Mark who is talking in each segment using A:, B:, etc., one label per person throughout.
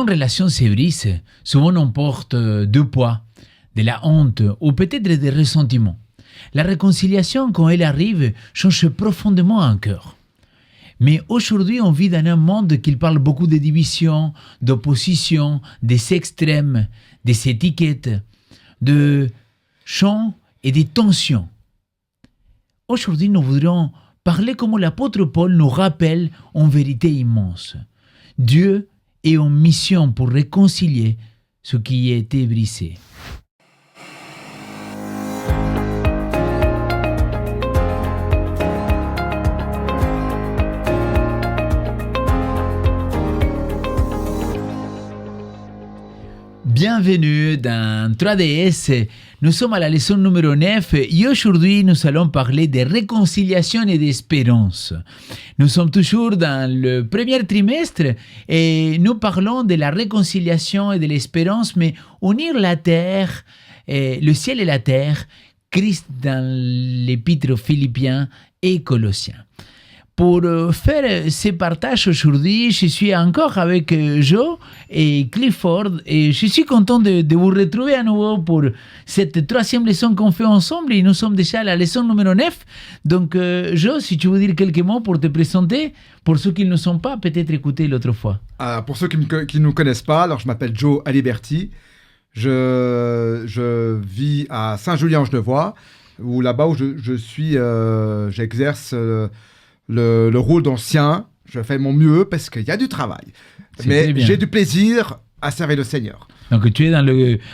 A: une relation se brise, souvent on porte deux poids, de la honte ou peut-être des ressentiments. La réconciliation, quand elle arrive, change profondément un cœur. Mais aujourd'hui, on vit dans un monde qui parle beaucoup de divisions, d'opposition, des extrêmes, des étiquettes, de chants et des tensions. Aujourd'hui, nous voudrions parler comme l'apôtre Paul nous rappelle une vérité immense. Dieu est en mission pour réconcilier ce qui a été brisé. Bienvenue dans 3DS. Nous sommes à la leçon numéro 9 et aujourd'hui nous allons parler de réconciliation et d'espérance. Nous sommes toujours dans le premier trimestre et nous parlons de la réconciliation et de l'espérance, mais unir la terre, le ciel et la terre, Christ dans l'épître aux Philippiens et Colossiens. Pour faire ce partage aujourd'hui, je suis encore avec Joe et Clifford et je suis content de vous retrouver à nouveau pour cette troisième leçon qu'on fait ensemble et nous sommes déjà à la leçon numéro 9. Donc Joe, si tu veux dire quelques mots pour te présenter, pour ceux qui ne sont pas peut-être écoutés l'autre fois.
B: Pour ceux qui ne nous connaissent pas, alors je m'appelle Joe Aliberti, je vis à Saint-Julien-en-Genevois, où là-bas où j'exerce le rôle d'ancien. Je fais mon mieux parce qu'il y a du travail. Mais j'ai du plaisir à servir le Seigneur.
A: Donc tu es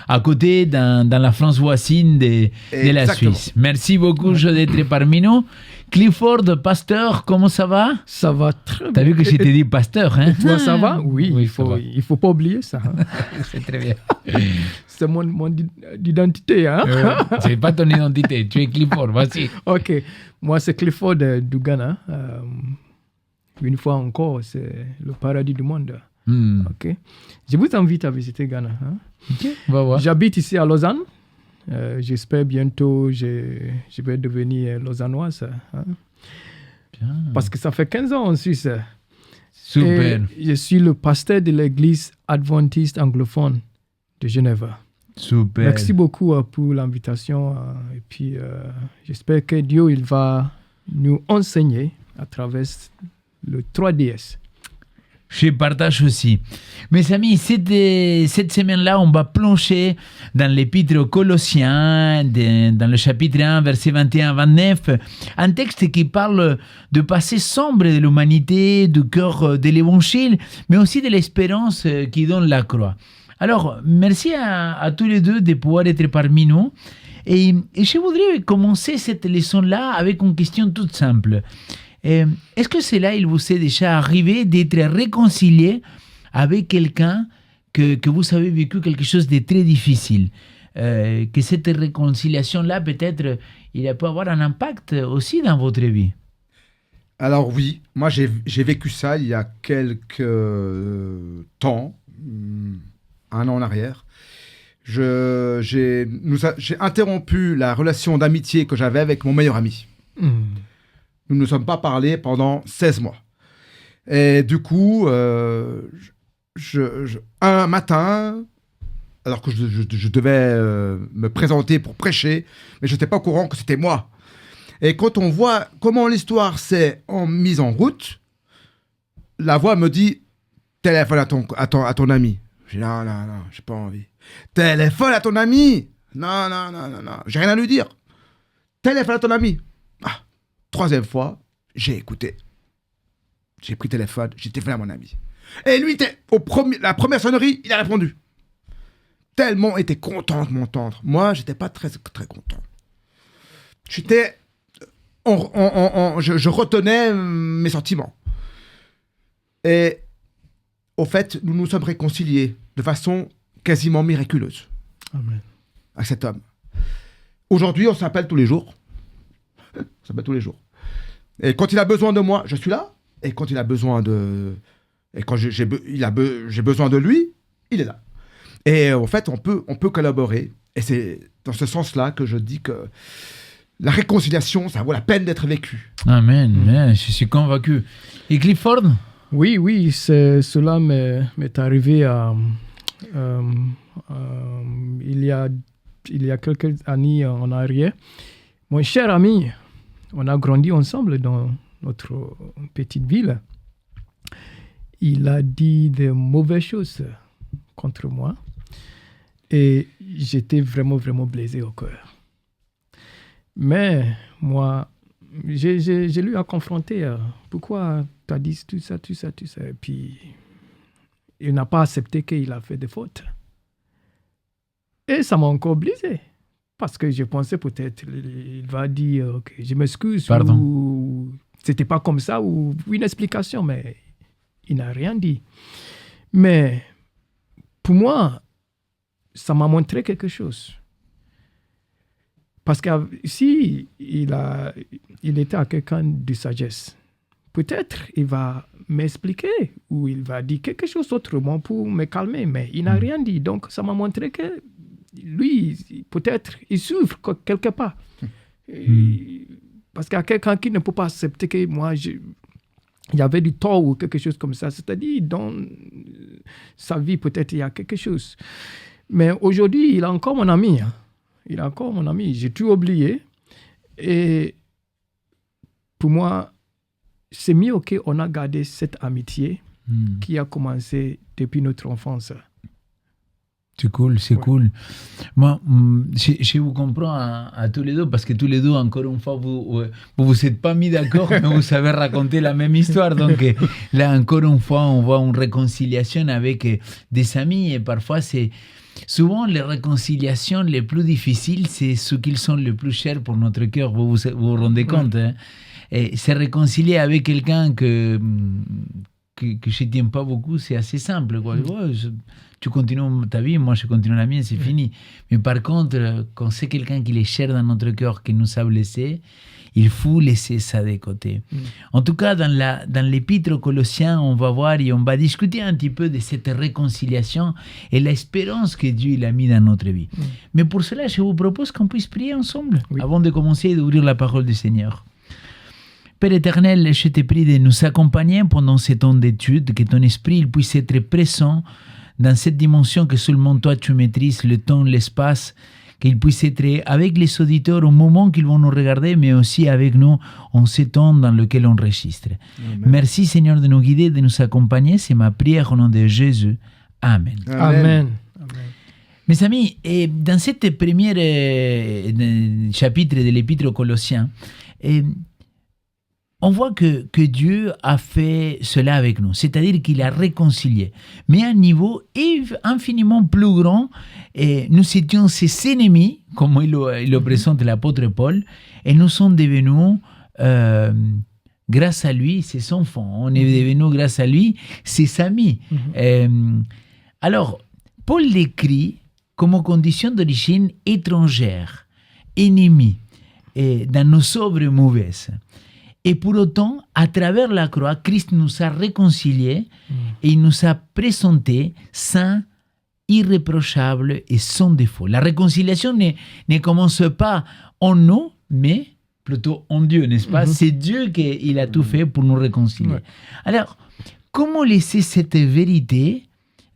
A: à côté, dans la France voisine de la Suisse. Merci beaucoup d'être parmi nous. Clifford, pasteur, comment ça va?
C: Ça va très bien.
A: T'as vu que je t'ai dit pasteur, hein?
C: Et toi, ça va? Oui, il faut pas oublier ça.
A: C'est très bien.
C: C'est mon identité, hein?
A: C'est pas ton identité, tu es Clifford, vas-y.
C: Ok, moi c'est Clifford du Ghana. Une fois encore, c'est le paradis du monde. Ok, je vous invite à visiter Ghana. Hein?
A: Ok, va voir.
C: J'habite ici à Lausanne. J'espère bientôt je vais devenir lausannoise. Hein?
A: Bien.
C: Parce que ça fait 15 ans en Suisse.
A: Super.
C: Et je suis le pasteur de l'église adventiste anglophone de Genève.
A: Super.
C: Merci beaucoup pour l'invitation. Et puis, j'espère que Dieu il va nous enseigner à travers le 3DS.
A: Je partage aussi. Mes amis, cette semaine-là, on va plonger dans l'épître aux Colossiens, dans le chapitre 1, versets 21-29, un texte qui parle de passé sombre de l'humanité, du cœur de l'évangile, mais aussi de l'espérance qui donne la croix. Alors, merci à tous les deux de pouvoir être parmi nous. Et je voudrais commencer cette leçon-là avec une question toute simple. Est-ce que cela, il vous est déjà arrivé d'être réconcilié avec quelqu'un que vous avez vécu quelque chose de très difficile? Que cette réconciliation-là, peut-être, il peut avoir un impact aussi dans votre vie?
B: Alors oui, moi j'ai vécu ça il y a quelques temps, un an en arrière. J'ai interrompu la relation d'amitié que j'avais avec mon meilleur ami. Nous ne nous sommes pas parlé pendant 16 mois. Et du coup, un matin, alors que je devais me présenter pour prêcher, mais je n'étais pas au courant que c'était moi. Et quand on voit comment l'histoire s'est mise en route, la voix me dit « Téléphone à ton ami ». Je dis « Non, j'ai pas envie ». « Téléphone à ton ami ». « Non, j'ai rien à lui dire ». « Téléphone à ton ami ». Troisième fois, j'ai écouté. J'ai pris le téléphone, j'ai téléphoné à mon ami. Et lui, la première sonnerie, il a répondu. Tellement était content de m'entendre. Moi, j'étais pas très, très content. Je retenais mes sentiments. Et au fait, nous nous sommes réconciliés de façon quasiment miraculeuse.
C: Amen.
B: Avec cet homme. Aujourd'hui, on s'appelle tous les jours. On s'appelle tous les jours. Et quand il a besoin de moi, je suis là. Et quand il a besoin et quand j'ai besoin de lui, il est là. Et en fait, on peut collaborer. Et c'est dans ce sens-là que je dis que la réconciliation, ça vaut la peine d'être vécu.
A: Amen. Je suis convaincu. Et Clifford?
C: Oui, cela m'est arrivé il y a quelques années en arrière. Mon cher ami, on a grandi ensemble dans notre petite ville. Il a dit de mauvaises choses contre moi et j'étais vraiment, vraiment blessé au cœur. Mais moi, j'ai lui à confronter. Pourquoi tu as dit tout ça? Et puis, il n'a pas accepté qu'il a fait des fautes. Et ça m'a encore blessé. Parce que je pensais peut-être, il va dire, ok, je m'excuse, ou c'était pas comme ça, ou une explication, mais il n'a rien dit. Mais pour moi, ça m'a montré quelque chose. Parce que si il était à quelqu'un de sagesse, peut-être il va m'expliquer ou il va dire quelque chose autrement pour me calmer, mais il n'a rien dit. Donc, ça m'a montré que lui, peut-être, il souffre quelque part. Parce qu'il y a quelqu'un qui ne peut pas accepter que moi, il y avait du tort ou quelque chose comme ça. C'est-à-dire, dans sa vie, peut-être, il y a quelque chose. Mais aujourd'hui, il est encore mon ami. Il est encore mon ami. J'ai tout oublié. Et pour moi, c'est mieux qu'on a gardé cette amitié qui a commencé depuis notre enfance.
A: C'est cool, c'est cool. Moi, je vous comprends à tous les deux, parce que tous les deux, encore une fois, vous êtes pas mis d'accord, mais vous savez raconter la même histoire. Donc là, encore une fois, on voit une réconciliation avec des amis, et parfois, c'est souvent les réconciliations les plus difficiles, c'est ceux qui sont les plus chers pour notre cœur. Vous vous rendez compte, hein? Et se réconcilier avec quelqu'un que je n'aime pas beaucoup, c'est assez simple, quoi. Tu continues ta vie, moi je continue la mienne, c'est fini. Mais par contre, quand c'est quelqu'un qui est cher dans notre cœur, qui nous a blessés, il faut laisser ça de côté. En tout cas, dans l'épître aux Colossiens, on va voir et on va discuter un petit peu de cette réconciliation et l'espérance que Dieu il a mis dans notre vie. Mais pour cela, je vous propose qu'on puisse prier ensemble avant de commencer et d'ouvrir la parole du Seigneur. Père éternel, je te prie de nous accompagner pendant ce temps d'étude, que ton esprit il puisse être présent dans cette dimension que seulement toi tu maîtrises, le temps, l'espace, qu'il puisse être avec les auditeurs au moment qu'ils vont nous regarder, mais aussi avec nous en ce temps dans lequel on enregistre. Amen. Merci Seigneur de nous guider, de nous accompagner. C'est ma prière au nom de Jésus. Amen.
C: Amen.
A: Mes amis, dans cette première chapitre de l'Épître aux Colossiens, on voit que Dieu a fait cela avec nous, c'est-à-dire qu'il a réconcilié, mais à un niveau infiniment plus grand. Et nous étions ses ennemis, comme il le présente l'apôtre Paul, et nous sommes devenus, grâce à lui, ses enfants. On est devenus, grâce à lui, ses amis. Alors, Paul l'écrit comme condition d'origine étrangère, ennemie, dans nos œuvres mauvaises. Et pour autant, à travers la croix, Christ nous a réconciliés et il nous a présentés saints, irréprochables et sans défaut. La réconciliation ne commence pas en nous, mais plutôt en Dieu, n'est-ce pas? C'est Dieu qui a tout fait pour nous réconcilier. Alors, comment laisser cette vérité,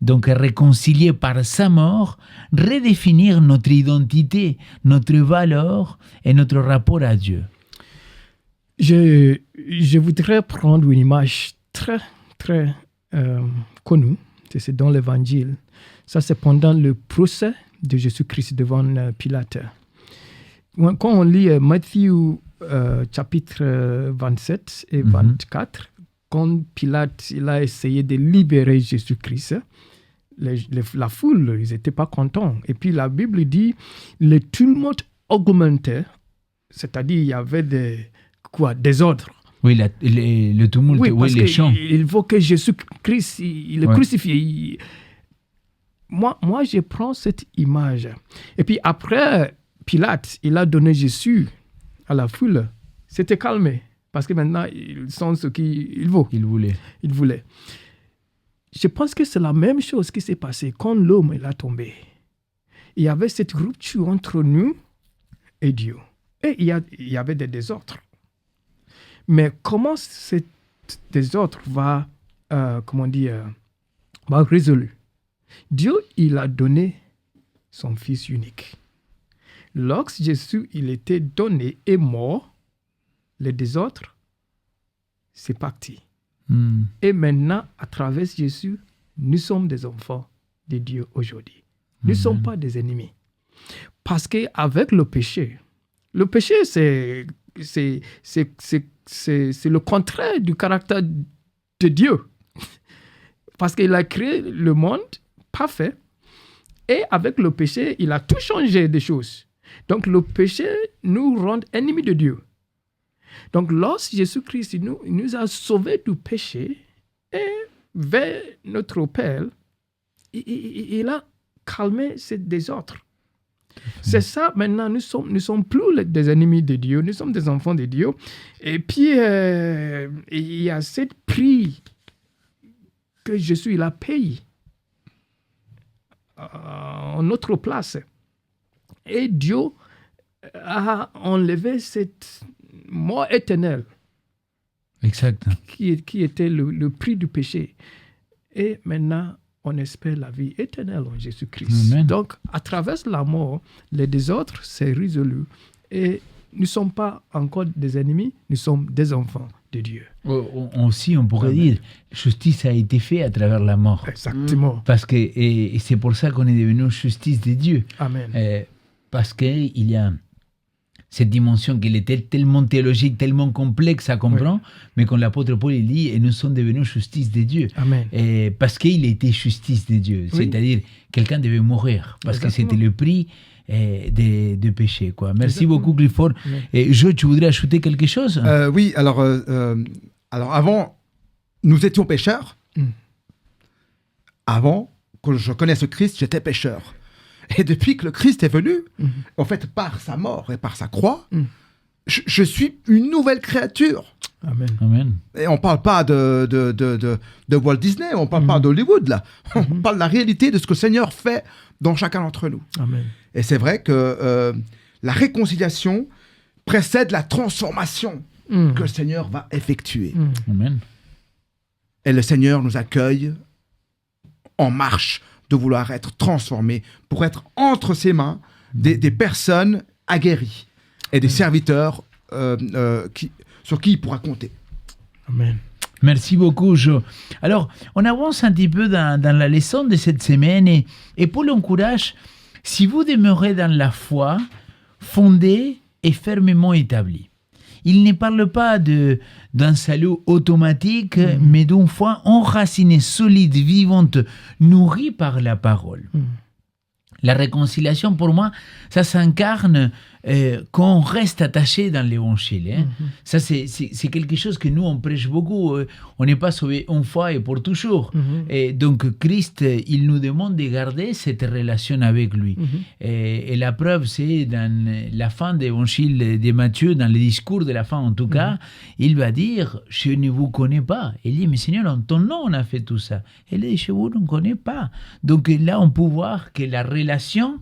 A: donc réconciliée par sa mort, redéfinir notre identité, notre valeur et notre rapport à Dieu?
C: Je voudrais prendre une image très, très connue. C'est dans l'Évangile. Ça, c'est pendant le procès de Jésus-Christ devant Pilate. Quand on lit Matthieu chapitre 27 et 24, quand Pilate il a essayé de libérer Jésus-Christ, la foule, ils n'étaient pas contents. Et puis la Bible dit, le tumulte augmentait, c'est-à-dire il y avait des ordres.
A: Oui, le tumulte, les chants.
C: Il faut que Jésus-Christ, il est crucifié. Moi, je prends cette image. Et puis après, Pilate, il a donné Jésus à la foule. C'était calmé. Parce que maintenant, ils sont ce qu'il vaut.
A: Il voulait.
C: Je pense que c'est la même chose qui s'est passée quand l'homme il a tombé. Il y avait cette rupture entre nous et Dieu. Et il y avait des désordres. Mais comment ce désordre va résolu. Dieu, il a donné son Fils unique. Lorsque Jésus, il était donné et mort, les deux autres, c'est parti. Et maintenant, à travers Jésus, nous sommes des enfants de Dieu aujourd'hui. Nous ne sommes pas des ennemis. Parce qu'avec le péché, c'est le contraire du caractère de Dieu. Parce qu'il a créé le monde parfait. Et avec le péché, il a tout changé des choses. Donc le péché nous rend ennemis de Dieu. Donc lorsque Jésus-Christ nous a sauvés du péché et vers notre Père, il a calmé ces désordres. C'est ça, maintenant, nous sommes plus des ennemis de Dieu, nous sommes des enfants de Dieu. Et puis, il y a ce prix que Jésus il a payé en notre place. Et Dieu a enlevé cette mort éternelle.
A: Exact.
C: Qui était le prix du péché. Et maintenant, on espère la vie éternelle en Jésus-Christ.
A: Amen.
C: Donc, à travers la mort, les deux autres, c'est résolu. Et nous ne sommes pas encore des ennemis, nous sommes des enfants de Dieu.
A: Aussi, on pourrait dire, justice a été faite à travers la mort.
C: Exactement.
A: Parce que et c'est pour ça qu'on est devenu justice de Dieu.
C: Amen.
A: Parce qu'il y a cette dimension qui était tellement théologique, tellement complexe à comprendre, mais quand l'apôtre Paul il dit, et nous sommes devenus justice de Dieu.
C: Amen.
A: Parce qu'il était justice de Dieu.
C: Oui.
A: C'est-à-dire, quelqu'un devait mourir, parce
C: Exactement.
A: que c'était le prix de péché. Quoi. Merci
C: Exactement.
A: beaucoup, Clifford.
C: Oui.
A: Et Jo, tu voudrais ajouter quelque chose?
B: Oui, alors avant, nous étions pécheurs. Avant que je connaisse Christ, j'étais pécheur. Et depuis que le Christ est venu, en fait, par sa mort et par sa croix, je suis une nouvelle créature.
C: Amen.
A: Amen.
B: Et on ne parle pas de Walt Disney, on ne parle pas d'Hollywood, là. On parle de la réalité de ce que le Seigneur fait dans chacun d'entre nous.
C: Amen.
B: Et c'est vrai que la réconciliation précède la transformation que le Seigneur va effectuer.
A: Amen.
B: Et le Seigneur nous accueille en marche de vouloir être transformés pour être entre ses mains des personnes aguerries et des serviteurs sur qui il pourra compter.
C: Amen.
A: Merci beaucoup, Jo. Alors, on avance un petit peu dans la leçon de cette semaine et Paul encourage, si vous demeurez dans la foi, fondée et fermement établie. Il ne parle pas d'un salut automatique, mais d'une foi enracinée, solide, vivante, nourrie par la parole. La réconciliation, pour moi, ça s'incarne quand on reste attaché dans l'évangile. Hein. Ça, c'est quelque chose que nous, on prêche beaucoup. On n'est pas sauvé une fois et pour toujours. Et donc, Christ, il nous demande de garder cette relation avec lui. Et la preuve, c'est dans la fin de l'évangile de Matthieu, dans le discours de la fin en tout cas, il va dire, « Je ne vous connais pas ». Il dit, « Mais Seigneur, en ton nom, on a fait tout ça ». Il dit, « Je vous ne connais pas ». Donc là, on peut voir que la relation,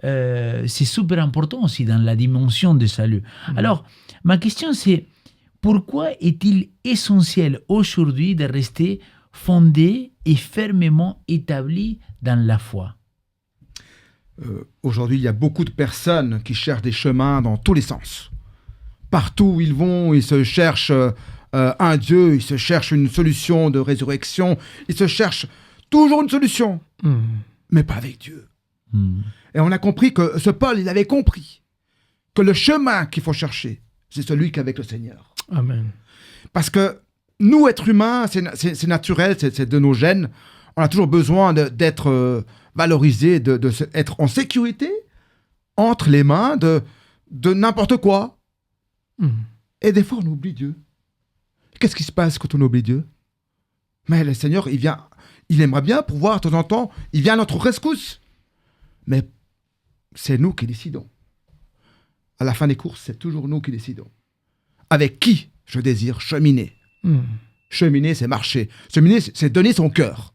A: c'est super important aussi dans la dimension du salut. Alors, ma question c'est, pourquoi est-il essentiel aujourd'hui de rester fondé et fermement établi dans la foi?
B: Aujourd'hui, il y a beaucoup de personnes qui cherchent des chemins dans tous les sens. Partout où ils vont, ils se cherchent un Dieu, ils se cherchent une solution de résurrection, ils se cherchent toujours une solution, mais pas avec Dieu. Et on a compris que ce Paul, il avait compris que le chemin qu'il faut chercher, c'est celui qu'avec le Seigneur.
C: Amen.
B: Parce que nous, êtres humains, c'est naturel, c'est de nos gènes. On a toujours besoin d'être valorisé, d'être en sécurité entre les mains de n'importe quoi. Et des fois, on oublie Dieu. Qu'est-ce qui se passe quand on oublie Dieu? Mais le Seigneur, il aimerait bien pouvoir, de temps en temps, il vient à notre rescousse. Mais c'est nous qui décidons. À la fin des courses, c'est toujours nous qui décidons. Avec qui je désire cheminer. Cheminer, c'est marcher. Cheminer, c'est donner son cœur.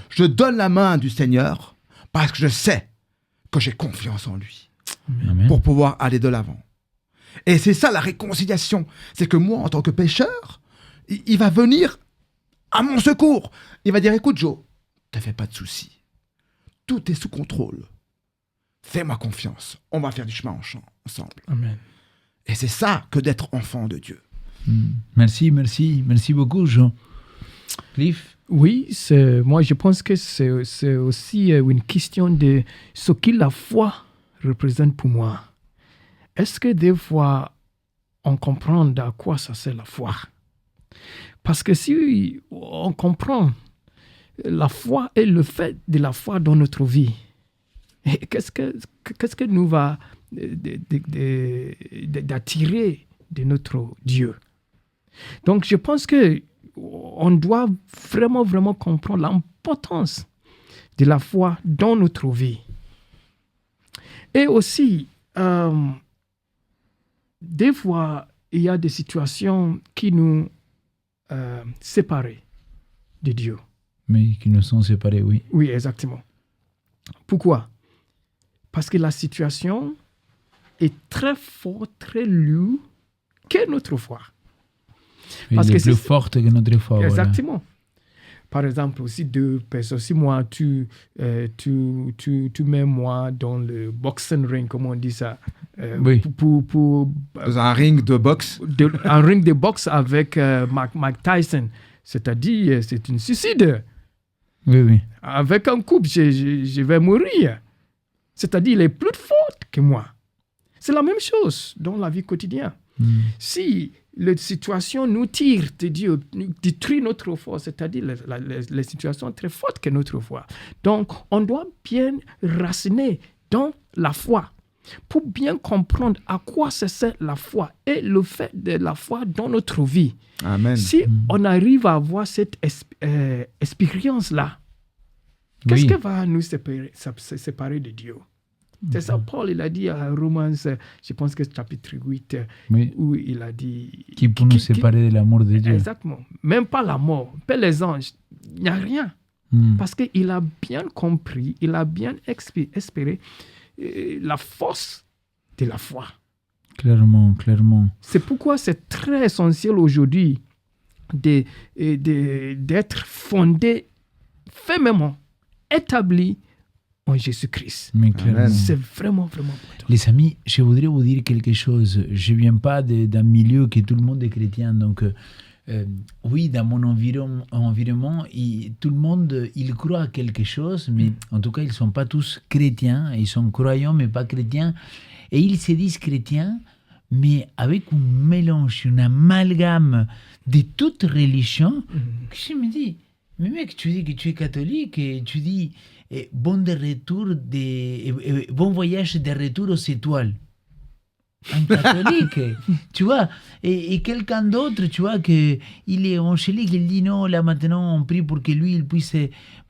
B: Je donne la main du Seigneur parce que je sais que j'ai confiance en lui.
A: Amen.
B: Pour pouvoir aller de l'avant. Et c'est ça la réconciliation. C'est que moi, en tant que pécheur, il va venir à mon secours. Il va dire, écoute Joe, ne te fais pas de soucis. Tout est sous contrôle. Fais-moi confiance. On va faire du chemin ensemble.
C: Amen.
B: Et c'est ça que d'être enfant de Dieu.
A: Merci beaucoup, Jean. Cliff?
C: Oui, moi je pense que c'est aussi une question de ce que la foi représente pour moi. Est-ce que des fois on comprend à quoi ça sert la foi? Parce que si on comprend la foi et le fait de la foi dans notre vie, qu'est-ce que nous va d'attirer de notre Dieu? Donc je pense que on doit vraiment comprendre l'importance de la foi dans notre vie. Et aussi, des fois, il y a des situations qui nous séparent de Dieu.
A: Mais qui nous sont séparés, oui.
C: Oui, exactement. Pourquoi? Parce que la situation est très forte, très lourde que notre foi.
A: Elle est plus forte que notre foi.
C: Exactement. Voilà. Par exemple, aussi deux personnes, si moi, tu mets moi dans le boxing ring, comment on dit ça?
B: Oui. Dans un ring de boxe.
C: Un ring de boxe avec Mike Tyson. C'est-à-dire, c'est un suicide.
A: Oui.
C: Avec un coup, je vais mourir. C'est-à-dire, il est plus fort que moi. C'est la même chose dans la vie quotidienne. Si la situation nous tire de Dieu, nous détruit notre foi, c'est-à-dire les situations très fortes que notre foi. Donc, on doit bien raciner dans la foi pour bien comprendre à quoi ça sert la foi et le fait de la foi dans notre vie.
B: Amen.
C: Si on arrive à avoir cette expérience-là, qu'est-ce qui va nous séparer de Dieu? C'est ça, Paul, il a dit à Romains, je pense que c'est chapitre 8, où il a dit...
A: Qui peut nous séparer de l'amour de Dieu?
C: Exactement. Même pas la mort, pas les anges, il n'y a rien. Parce qu'il a bien compris, il a bien espéré la force de la foi.
A: Clairement.
C: C'est pourquoi c'est très essentiel aujourd'hui d'être fondé fermement, établi en Jésus-Christ.
A: Mais clairement.
C: C'est vraiment important.
A: Les amis, je voudrais vous dire quelque chose. Je ne viens pas d'un milieu que tout le monde est chrétien. Donc, oui, dans mon environnement, tout le monde, il croit à quelque chose, mais en tout cas, ils ne sont pas tous chrétiens. Ils sont croyants, mais pas chrétiens. Et ils se disent chrétiens, mais avec un mélange, une amalgame de toutes religions. Je me dis, mais mec, tu dis que tu es catholique et tu dis... bon voyage de retour aux étoiles. Un catholique, tu vois. Et quelqu'un d'autre, tu vois, il est angélique, il dit non, là maintenant on prie pour que lui, il puisse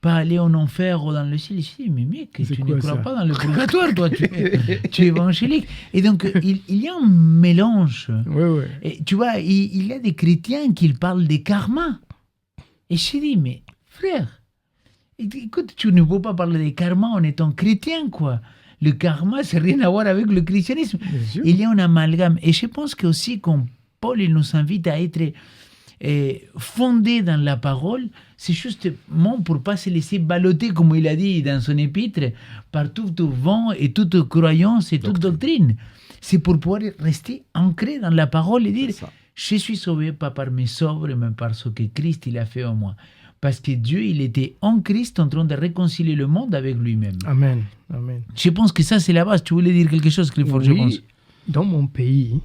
A: pas aller en enfer ou dans le ciel. Je dis, mais mec, tu ne crois pas dans le purgatoire, toi, tu es évangélique. Et donc, il y a un mélange.
C: Oui.
A: Et, tu vois, il y a des chrétiens qui parlent de karma. Et je dis, mais frère, écoute, tu ne peux pas parler de karma en étant chrétien, quoi. Le karma, ça n'a rien à voir avec le christianisme. Il y a un amalgame. Et je pense que aussi, quand Paul il nous invite à être fondés dans la parole, c'est justement pour ne pas se laisser balloter, comme il a dit dans son épître, par tout vent et toute croyance et toute doctrine. C'est pour pouvoir rester ancré dans la parole et dire, je suis sauvé pas par mes œuvres, mais par ce que Christ il a fait en moi. Parce que Dieu, il était en Christ en train de réconcilier le monde avec lui-même.
C: Amen.
A: Je pense que ça, c'est la base. Tu voulais dire quelque chose, Clifford, je pense.
C: Dans mon pays,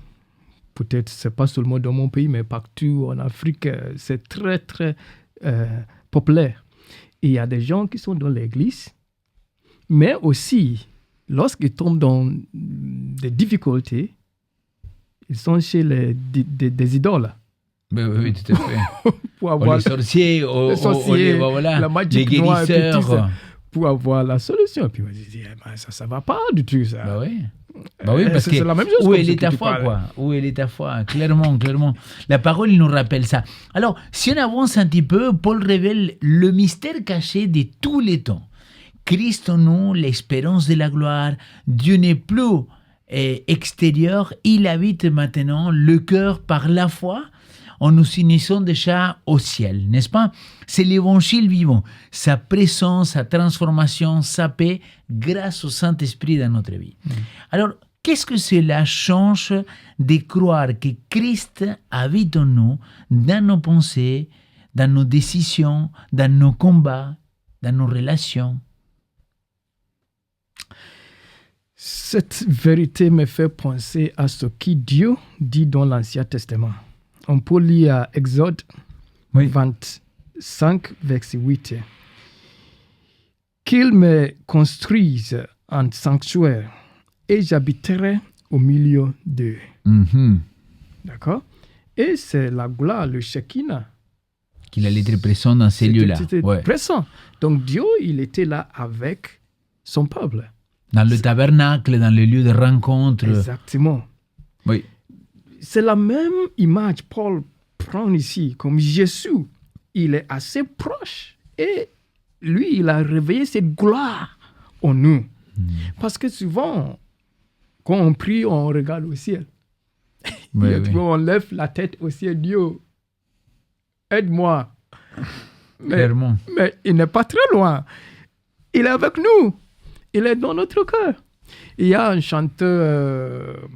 C: peut-être c'est pas seulement dans mon pays, mais partout en Afrique, c'est très, très populaire. Et il y a des gens qui sont dans l'église, mais aussi, lorsqu'ils tombent dans des difficultés, ils sont chez des idoles.
A: Oui, tout à fait.
C: Pour avoir
A: les sorciers,
C: la magie
A: les guérisseurs.
C: Pour avoir la solution. Puis on dit, ça va pas du tout, ça.
A: Bah oui, parce que
C: c'est la même chose.
A: Où est ta foi, quoi? Où est ta foi? Clairement. La parole, il nous rappelle ça. Alors, si on avance un petit peu, Paul révèle le mystère caché de tous les temps. Christ en nous, l'espérance de la gloire. Dieu n'est plus extérieur, il habite maintenant le cœur par la foi. en nous unissant déjà au ciel, n'est-ce pas? C'est l'évangile vivant, sa présence, sa transformation, sa paix, grâce au Saint-Esprit dans notre vie. Alors, qu'est-ce que cela change de croire que Christ habite en nous, dans nos pensées, dans nos décisions, dans nos combats, dans nos relations?
C: Cette vérité me fait penser à ce que Dieu dit dans l'Ancien Testament. On peut lire Exode 25, verset 8. Qu'il me construise un sanctuaire et j'habiterai au milieu d'eux. D'accord? Et c'est la gloire, le Shekinah.
A: Qu'il allait être présent dans ces lieux-là.
C: C'était présent. Donc Dieu, il était là avec son peuple.
A: Dans le tabernacle, dans le lieu de rencontre.
C: Exactement.
A: Oui.
C: C'est la même image Paul prend ici, comme Jésus. Il est assez proche et lui, il a réveillé cette gloire en nous. Parce que souvent, quand on prie, on regarde au ciel. On lève la tête au ciel. Dieu, aide-moi.
A: Clairement.
C: Mais il n'est pas très loin. Il est avec nous. Il est dans notre cœur. Il y a un chanteur,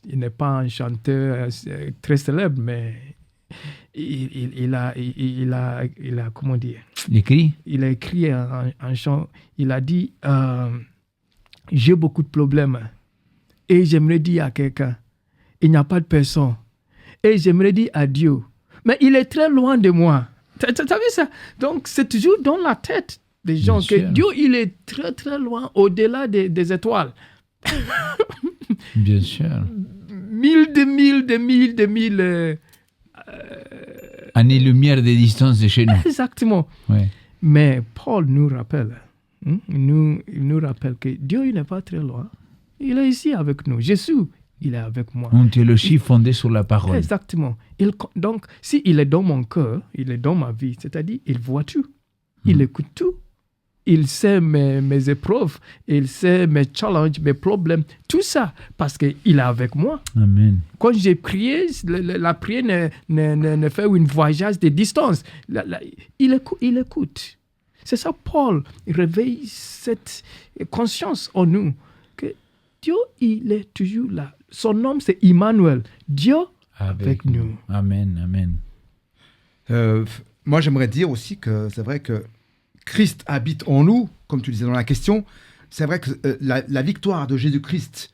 C: il n'est pas un chanteur très célèbre, mais il a comment dire? Il a écrit un chant. Il a dit, j'ai beaucoup de problèmes et j'aimerais dire à quelqu'un, il n'y a pas de personne. Et j'aimerais dire à Dieu, mais il est très loin de moi. T'as vu ça? Donc, c'est toujours dans la tête des gens que Dieu, il est très, très loin, au-delà des étoiles.
A: Bien sûr.
C: Mille de mille
A: années-lumière de distance de chez nous.
C: Exactement.
A: Ouais.
C: Mais Paul nous rappelle, il nous rappelle que Dieu, il n'est pas très loin. Il est ici avec nous. Jésus, il est avec moi.
A: Une théologie fondée sur la parole.
C: Exactement. Donc, s'il est dans mon cœur, il est dans ma vie, c'est-à-dire, il voit tout. Il écoute tout. Il sait mes épreuves, il sait mes challenges, mes problèmes, tout ça, parce qu'il est avec moi.
A: Amen.
C: Quand j'ai prié, la prière ne fait une voyage de distance. Il écoute. C'est ça, Paul réveille cette conscience en nous, que Dieu, il est toujours là. Son nom, c'est Emmanuel. Dieu avec nous.
A: Amen, amen.
B: Moi, j'aimerais dire aussi que c'est vrai que Christ habite en nous, comme tu disais dans la question. C'est vrai que la victoire de Jésus-Christ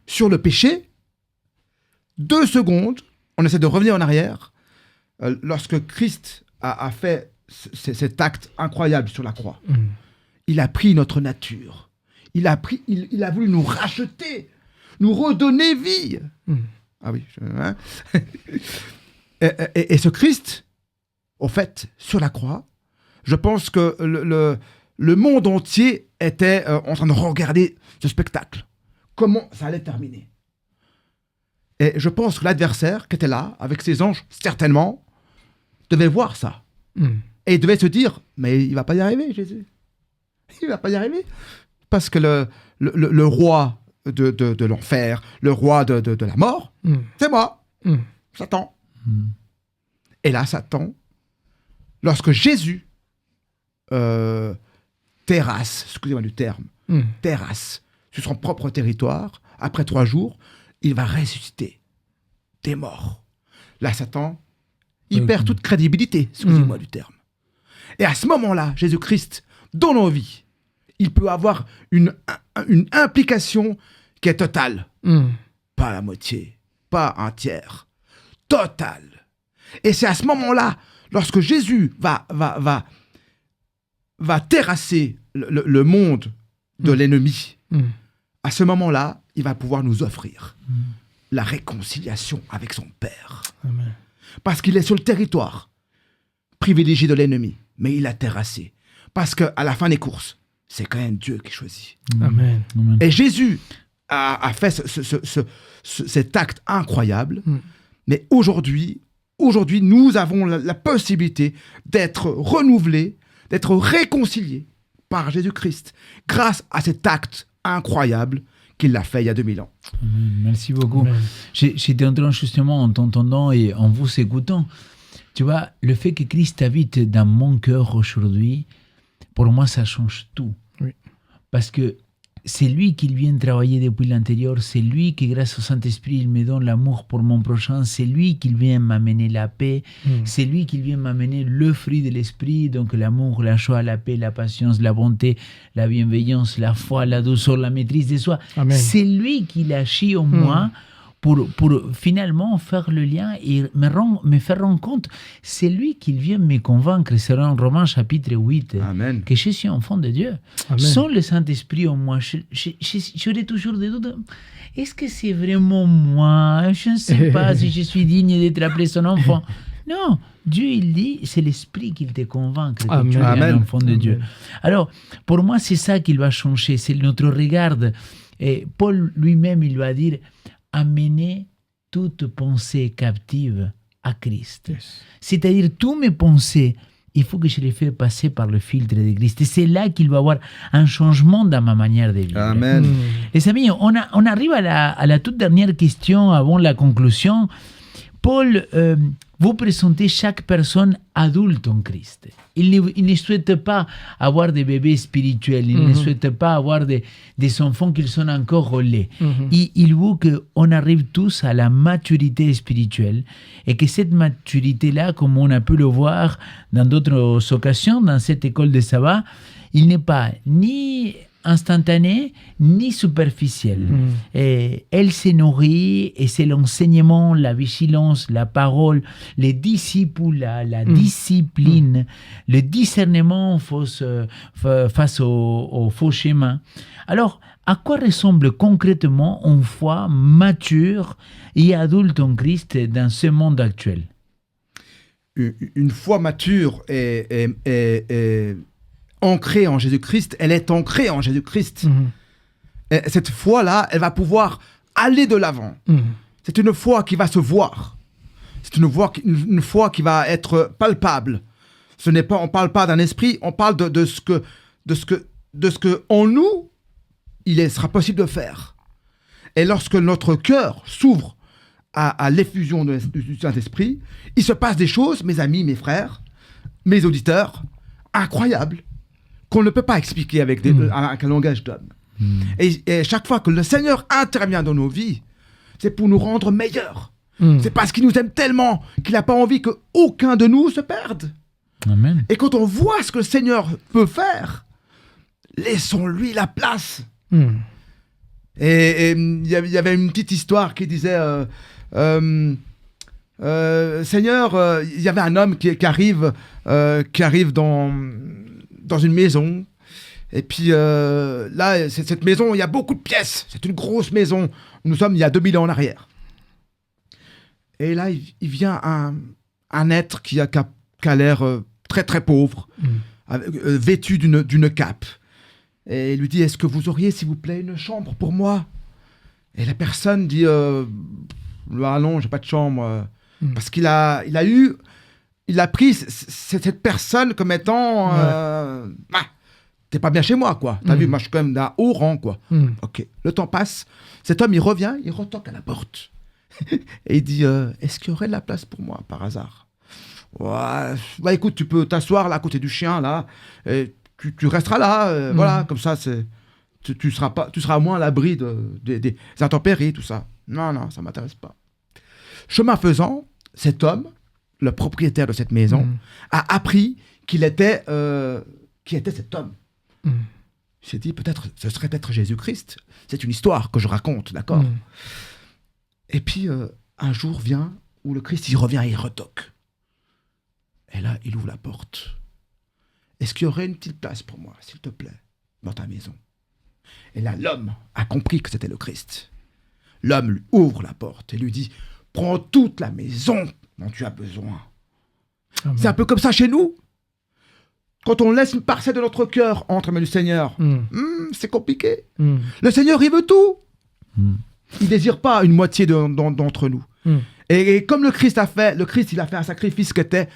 B: sur le péché, 2 secondes, on essaie de revenir en arrière. Lorsque Christ a fait cet acte incroyable sur la croix, il a pris notre nature. Il a voulu nous racheter, nous redonner vie. Ah oui. Et ce Christ, au fait, sur la croix, je pense que le monde entier était en train de regarder ce spectacle. Comment ça allait terminer. Et je pense que l'adversaire qui était là, avec ses anges, certainement, devait voir ça. Et il devait se dire, mais il ne va pas y arriver, Jésus. Il ne va pas y arriver. Parce que le roi de l'enfer, le roi de la mort, c'est moi, Satan. Et là, Satan, lorsque Jésus terrasse, excusez-moi du terme, terrasse sur son propre territoire, après 3 jours, il va ressusciter des morts. Là, Satan, il perd toute crédibilité, excusez-moi du terme. Et à ce moment-là, Jésus-Christ, dans nos vies, il peut avoir une implication qui est totale. Pas la moitié, pas un tiers, totale. Et c'est à ce moment-là, lorsque Jésus va terrasser le monde de l'ennemi, à ce moment-là, il va pouvoir nous offrir la réconciliation avec son Père.
C: Amen.
B: Parce qu'il est sur le territoire privilégié de l'ennemi, mais il a terrassé. Parce qu'à la fin des courses, c'est quand même Dieu qui choisit.
C: Amen.
B: Et Jésus a fait cet acte incroyable, mais aujourd'hui, nous avons la possibilité d'être renouvelés, d'être réconciliés par Jésus-Christ, grâce à cet acte incroyable qu'il l'a fait il y a 2000 ans.
A: Merci beaucoup.
C: Amen.
A: J'étais en train justement en t'entendant et en vous écoutant. Tu vois, le fait que Christ habite dans mon cœur aujourd'hui, pour moi, ça change tout.
C: Oui.
A: Parce que c'est lui qui vient travailler depuis l'intérieur, c'est lui qui, grâce au Saint-Esprit, il me donne l'amour pour mon prochain, c'est lui qui vient m'amener la paix, c'est lui qui vient m'amener le fruit de l'Esprit, donc l'amour, la joie, la paix, la patience, la bonté, la bienveillance, la foi, la douceur, la maîtrise de soi.
C: Amen.
A: C'est lui qui l'agit en moi pour finalement faire le lien et me faire rendre compte. C'est lui qui vient me convaincre, c'est dans Romains chapitre 8,
B: Amen.
A: que je suis enfant de Dieu.
C: Amen.
A: Sans le Saint-Esprit en moi, j'aurais toujours des doutes. Est-ce que c'est vraiment moi? Je ne sais pas si je suis digne d'être appelé son enfant. Non, Dieu, il dit, c'est l'Esprit qui te convainc que
C: Amen.
A: tu es un
B: Amen.
A: enfant de Dieu.
C: Amen.
A: Alors, pour moi, c'est ça qu'il va changer, c'est notre regard. Et Paul lui-même, il va dire, amener toute pensée captive à Christ.
C: Yes.
A: C'est-à-dire, toutes mes pensées, il faut que je les fasse passer par le filtre de Christ. Et c'est là qu'il va y avoir un changement dans ma manière de vivre.
B: Amen.
A: Les amis, on arrive à la toute dernière question avant la conclusion. Paul, vous présentez chaque personne adulte en Christ. Il ne souhaite pas avoir des bébés spirituels, il ne souhaite pas avoir des enfants qui sont encore au lait. Il veut qu'on arrive tous à la maturité spirituelle et que cette maturité-là, comme on a pu le voir dans d'autres occasions, dans cette école de sabbat, il n'est pas ni instantanée ni superficielle. Et elle se nourrit et c'est l'enseignement, la vigilance, la parole, les disciples, la discipline, le discernement face au faux chemin. Alors, à quoi ressemble concrètement une foi mature et adulte en Christ dans ce monde actuel?
B: Une foi mature est ancrée en Jésus-Christ, elle est ancrée en Jésus-Christ. Et cette foi-là, elle va pouvoir aller de l'avant. C'est une foi qui va se voir. C'est une foi qui va être palpable. On ne parle pas d'un esprit, on parle de ce que en nous, il sera possible de faire. Et lorsque notre cœur s'ouvre à l'effusion du Saint-Esprit, il se passe des choses, mes amis, mes frères, mes auditeurs, incroyables, qu'on ne peut pas expliquer avec un langage d'homme. Et chaque fois que le Seigneur intervient dans nos vies, c'est pour nous rendre meilleurs. C'est parce qu'il nous aime tellement qu'il n'a pas envie qu'aucun de nous se perde.
A: Amen.
B: Et quand on voit ce que le Seigneur peut faire, laissons-lui la place. Et il y avait une petite histoire qui disait Seigneur, il y avait un homme qui arrive dans une maison. Et puis là, cette maison, il y a beaucoup de pièces. C'est une grosse maison. Nous sommes il y a 2000 ans en arrière. Et là, il vient un être qui a l'air très très pauvre, vêtu d'une cape. Et il lui dit, est-ce que vous auriez, s'il vous plaît, une chambre pour moi? Et la personne dit, ah non, j'ai pas de chambre. Parce qu'il a pris cette personne comme étant, t'es pas bien chez moi, quoi. T'as vu, moi, je suis quand même d'un haut rang, quoi. Ok, le temps passe. Cet homme, il revient, il retoque à la porte. Et il dit, est-ce qu'il y aurait de la place pour moi, par hasard? Ouais, bah écoute, tu peux t'asseoir là, à côté du chien, là, et tu resteras là, voilà, comme ça, tu seras moins à l'abri des intempéries, tout ça. Non, ça m'intéresse pas. Chemin faisant, cet homme, le propriétaire de cette maison, a appris qui était cet homme. Il s'est dit, ce serait peut-être Jésus-Christ. C'est une histoire que je raconte, d'accord? Et puis, un jour vient où le Christ, il revient et il retoque. Et là, il ouvre la porte. Est-ce qu'il y aurait une petite place pour moi, s'il te plaît, dans ta maison? Et là, l'homme a compris que c'était le Christ. L'homme lui ouvre la porte et lui dit, prends toute la maison dont tu as besoin. Amen. C'est un peu comme ça chez nous. Quand on laisse une parcelle de notre cœur entre les mains du Seigneur, c'est compliqué. Le Seigneur, il veut tout. Il ne désire pas une moitié d'entre nous. Et comme le Christ, il a fait un sacrifice qui était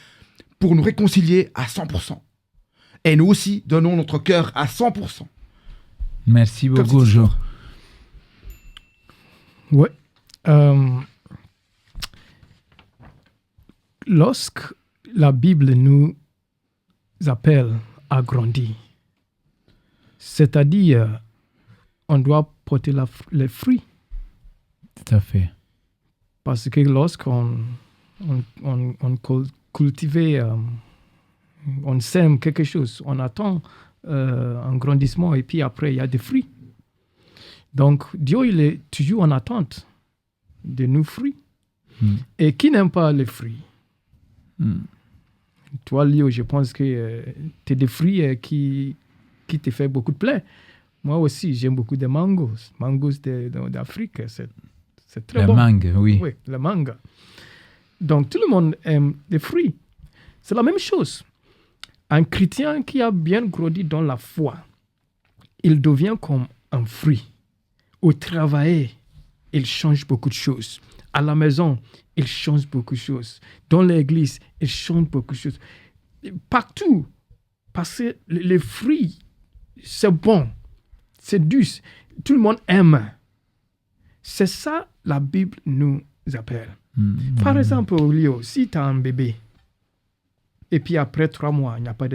B: pour nous réconcilier à 100%. Et nous aussi, donnons notre cœur à 100%.
A: Merci beaucoup, Jo.
C: Ouais. Lorsque la Bible nous appelle à grandir, c'est-à-dire on doit porter les fruits.
A: Tout à fait.
C: Parce que lorsqu'on cultive, on sème quelque chose, on attend un grandissement et puis après il y a des fruits. Donc Dieu il est toujours en attente de nos fruits. Et qui n'aime pas les fruits? Toi Léo, je pense que tu as des fruits qui te fait beaucoup de plaisir. Moi aussi, j'aime beaucoup des mangos. Mangos d'Afrique, c'est très bon.
A: La mangue, oui.
C: Oui, la mangue. Donc, tout le monde aime les fruits. C'est la même chose. Un chrétien qui a bien grandi dans la foi, il devient comme un fruit. Au travail, il change beaucoup de choses. À la maison, il change beaucoup de choses. Dans l'église, il change beaucoup de choses. Partout, parce que les fruits, c'est bon. C'est douce. Tout le monde aime. C'est ça la Bible nous appelle. Par exemple, Léo, si tu as un bébé, et puis après 3 mois, il n'y a pas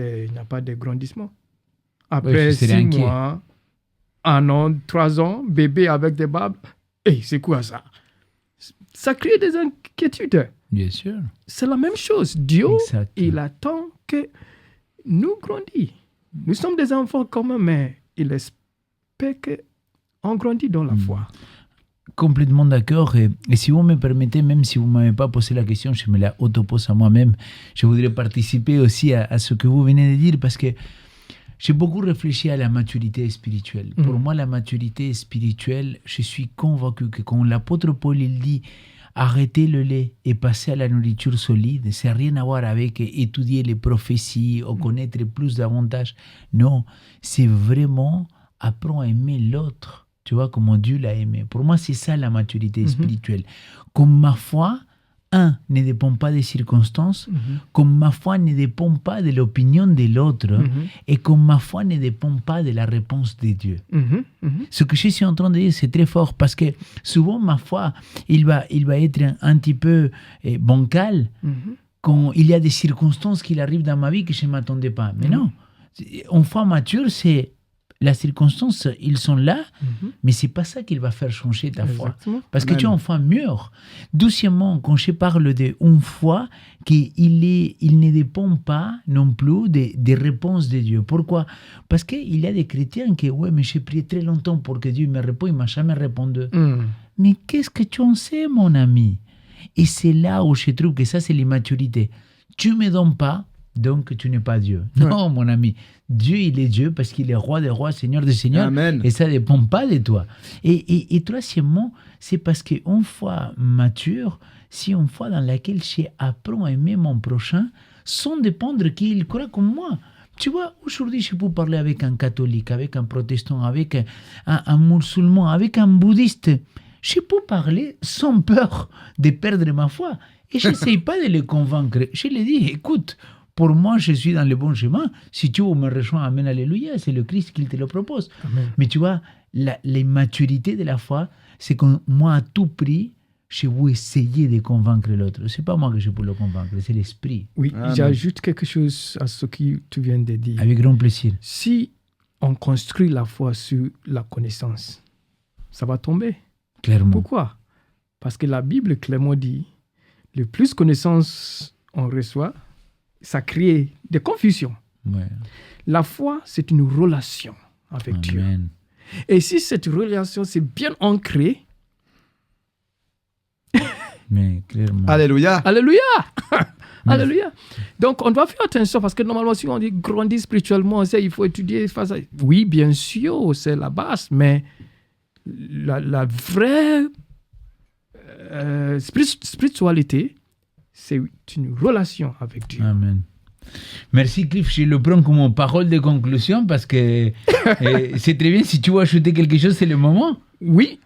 C: de grandissement. Après 6 mois, 1 an, 3 ans, bébé avec des barbes, c'est quoi ça? Ça crée des inquiétudes.
A: Bien sûr.
C: C'est la même chose. Dieu, il attend que nous grandissions. Nous sommes des enfants quand même, mais il espère qu'on grandit dans la foi.
A: Complètement d'accord. Et si vous me permettez, même si vous ne m'avez pas posé la question, je me la auto-pose à moi-même. Je voudrais participer aussi à ce que vous venez de dire parce que j'ai beaucoup réfléchi à la maturité spirituelle. Pour moi, la maturité spirituelle, je suis convaincu que quand l'apôtre Paul il dit arrêtez le lait et passez à la nourriture solide, ça n'a rien à voir avec étudier les prophéties ou connaître plus davantage. Non, c'est vraiment apprendre à aimer l'autre. Tu vois, comment Dieu l'a aimé. Pour moi, c'est ça la maturité spirituelle. Comme ma foi, ne dépend pas des circonstances, comme ma foi ne dépend pas de l'opinion de l'autre, et comme ma foi ne dépend pas de la réponse de Dieu. Ce que je suis en train de dire, c'est très fort, parce que souvent, ma foi, il va être un petit peu bancal quand il y a des circonstances qui arrivent dans ma vie que je ne m'attendais pas. Mais non, une foi mature, c'est la circonstance, ils sont là, mais ce n'est pas ça qui va faire changer ta foi. Parce que tu es une foi mûre. Doucement, quand je parle d'une foi, il ne dépend pas non plus des réponses de Dieu. Pourquoi? Parce qu'il y a des chrétiens qui, ouais, mais j'ai prié très longtemps pour que Dieu me réponde, il ne m'a jamais répondu. Mais qu'est-ce que tu en sais, mon ami? Et c'est là où je trouve que ça, c'est l'immaturité. Tu ne me donnes pas, donc tu n'es pas Dieu. Non, mon ami. Dieu, il est Dieu parce qu'il est roi des rois, Seigneur des seigneurs.
B: Amen.
A: Et ça ne dépend pas de toi. Et troisièmement, c'est parce qu'une foi mature, c'est une foi dans laquelle j'apprends à aimer mon prochain sans dépendre qu'il croit comme moi. Tu vois, aujourd'hui, je peux parler avec un catholique, avec un protestant, avec un musulman, avec un bouddhiste. Je peux parler sans peur de perdre ma foi. Et je n'essaye pas de les convaincre. Je leur dis, écoute, pour moi, je suis dans le bon chemin. Si tu me rejoins, amen, alléluia, c'est le Christ qui te le propose.
C: Amen.
A: Mais tu vois, l'immaturité de la foi, c'est que moi, à tout prix, je veux essayer de convaincre l'autre. Ce n'est pas moi que je peux le convaincre, c'est l'esprit.
C: Oui,
B: Amen.
C: J'ajoute quelque chose à ce que tu viens de dire.
A: Avec grand plaisir.
C: Si on construit la foi sur la connaissance, ça va tomber.
A: Clairement.
C: Pourquoi? Parce que la Bible clairement dit, le plus de connaissances on reçoit, ça crée des confusions.
A: Ouais.
C: La foi, c'est une relation avec Dieu.
A: Amen.
C: Et si cette relation c'est bien ancrée,
A: Mais clairement.
B: Alléluia.
C: alléluia, alléluia. Donc on doit faire attention parce que normalement si on dit grandir spirituellement, il faut étudier. Oui, bien sûr, c'est la base, mais la vraie spiritualité, c'est une relation avec Dieu.
A: Amen. Merci Cliff, je le prends comme une parole de conclusion parce que c'est très bien. Si tu veux ajouter quelque chose, c'est le moment.
C: Oui,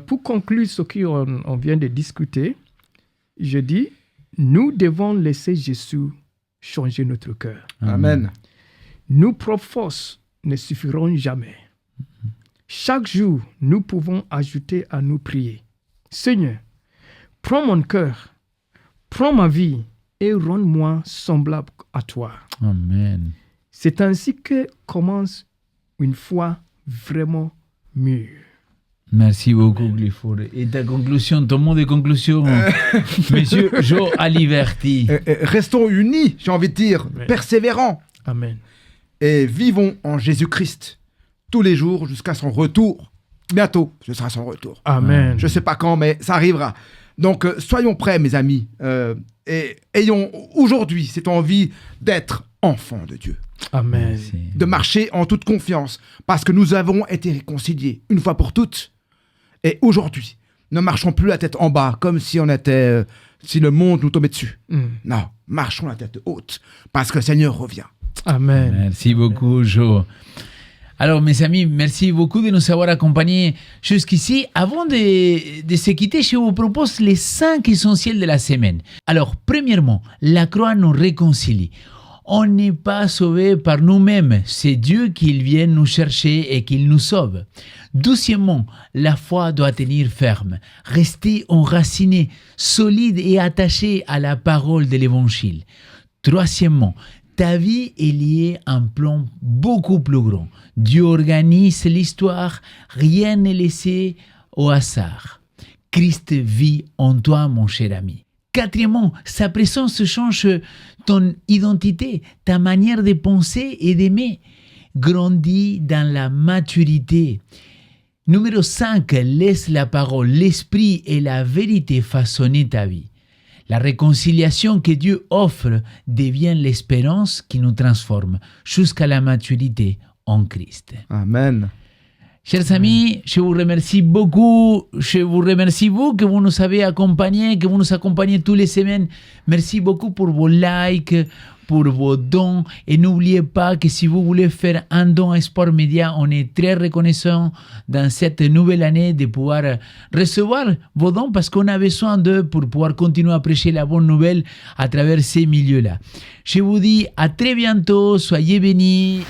C: pour conclure ce qu'on vient de discuter, je dis, nous devons laisser Jésus changer notre cœur.
B: Amen.
C: Nos propres forces ne suffiront jamais. Chaque jour, nous pouvons ajouter à nos prières Seigneur, prends mon cœur, prends ma vie et rends-moi semblable à toi.
A: Amen.
C: C'est ainsi que commence une foi vraiment mûre.
A: Merci beaucoup, Clifford. Et ta conclusion, ton mot de conclusion, Monsieur Joe Aliberti.
B: Restons unis, j'ai envie de dire,
C: Ouais.
B: persévérants,
C: Amen.
B: et vivons en Jésus-Christ tous les jours jusqu'à son retour. Bientôt, ce sera son retour.
C: Amen.
B: Je ne sais pas quand, mais ça arrivera. Donc, soyons prêts, mes amis, et ayons aujourd'hui cette envie d'être enfants de Dieu,
C: Amen.
A: Merci.
B: de marcher en toute confiance, parce que nous avons été réconciliés une fois pour toutes. Et aujourd'hui, ne marchons plus la tête en bas, comme si on était, si le monde nous tombait dessus. Non, marchons la tête haute, parce que le Seigneur revient.
C: Amen.
A: Merci beaucoup, Joe. Alors, mes amis, merci beaucoup de nous avoir accompagnés jusqu'ici. Avant de se quitter, je vous propose les 5 essentiels de la semaine. Alors, premièrement, la croix nous réconcilie. On n'est pas sauvé par nous-mêmes, c'est Dieu qui vient nous chercher et qui nous sauve. Deuxièmement, la foi doit tenir ferme, rester enraciné, solide et attaché à la parole de l'Évangile. Troisièmement, ta vie est liée à un plan beaucoup plus grand. Dieu organise l'histoire, rien n'est laissé au hasard. Christ vit en toi, mon cher ami. Quatrièmement, sa présence change ton identité, ta manière de penser et d'aimer. Grandis dans la maturité. Numéro 5, laisse la parole, l'esprit et la vérité façonner ta vie. La réconciliation que Dieu offre devient l'espérance qui nous transforme jusqu'à la maturité en Christ.
B: Amen.
A: Chers amis, je vous remercie beaucoup. Je vous remercie, vous, que vous nous avez accompagnés, que vous nous accompagnez toutes les semaines. Merci beaucoup pour vos likes, pour vos dons. Et n'oubliez pas que si vous voulez faire un don à Espoir Média, on est très reconnaissant dans cette nouvelle année de pouvoir recevoir vos dons parce qu'on a besoin d'eux pour pouvoir continuer à prêcher la bonne nouvelle à travers ces milieux-là. Je vous dis à très bientôt. Soyez bénis.